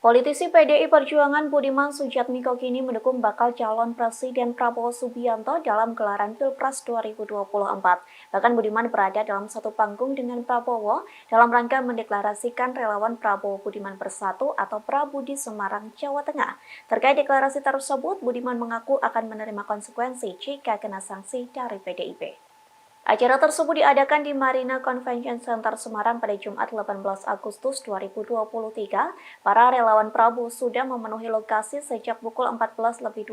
Politisi PDI Perjuangan Budiman Sujatmiko kini mendukung bakal calon Presiden Prabowo Subianto dalam gelaran Pilpres 2024. Bahkan Budiman berada dalam satu panggung dengan Prabowo dalam rangka mendeklarasikan relawan Prabowo Budiman Bersatu atau Prabu di Semarang, Jawa Tengah. Terkait deklarasi tersebut, Budiman mengaku akan menerima konsekuensi jika kena sanksi dari PDIP. Acara tersebut diadakan di Marina Convention Center Semarang pada Jumat 18 Agustus 2023. Para relawan Prabowo sudah memenuhi lokasi sejak pukul 14.20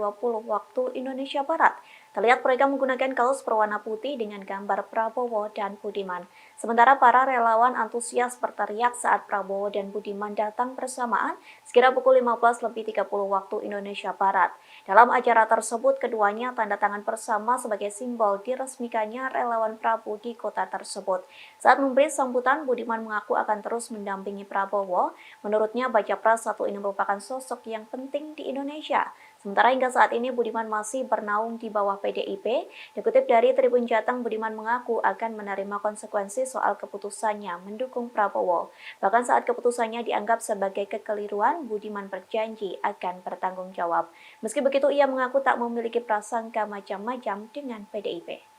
waktu Indonesia Barat. Terlihat mereka menggunakan kaos berwarna putih dengan gambar Prabowo dan Budiman. Sementara para relawan antusias berteriak saat Prabowo dan Budiman datang bersamaan sekira pukul 15.30 waktu Indonesia Barat. Dalam acara tersebut, keduanya tanda tangan bersama sebagai simbol diresmikannya relawan Prabowo di kota tersebut. Saat memberi sambutan, Budiman mengaku akan terus mendampingi Prabowo. Menurutnya, baca pres satu ini merupakan sosok yang penting di Indonesia. Sementara hingga saat ini Budiman masih bernaung di bawah PDIP. Dikutip dari Tribun Jateng, Budiman mengaku akan menerima konsekuensi soal keputusannya mendukung Prabowo. Bahkan saat keputusannya dianggap sebagai kekeliruan, Budiman berjanji akan bertanggung jawab. Meski begitu, ia mengaku tak memiliki prasangka macam-macam dengan PDIP.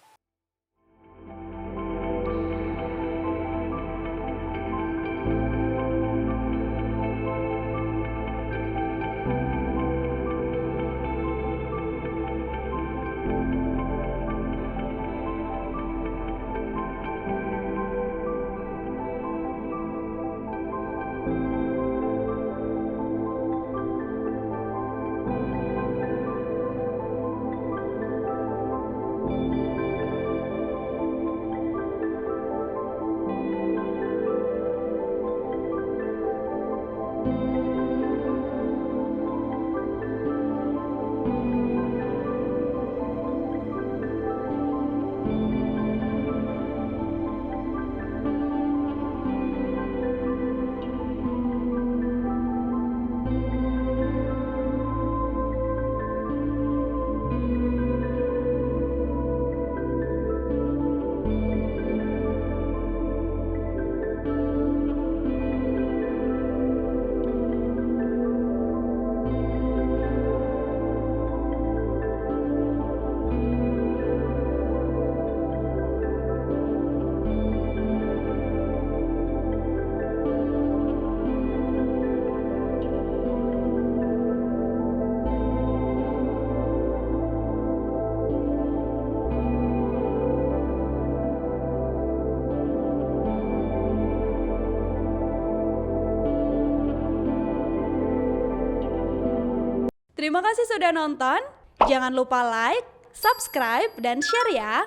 Terima kasih sudah nonton. Jangan lupa like, subscribe, dan share ya.